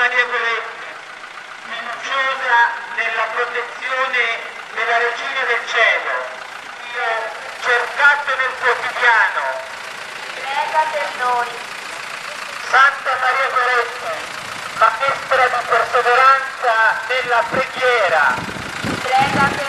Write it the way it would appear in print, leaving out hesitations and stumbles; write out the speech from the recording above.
Maria Goretti, fiduciosa nella protezione della Regina del Cielo, io, cercato nel quotidiano, prega per noi. Santa Maria Goretti, maestra di perseveranza nella preghiera, Prega per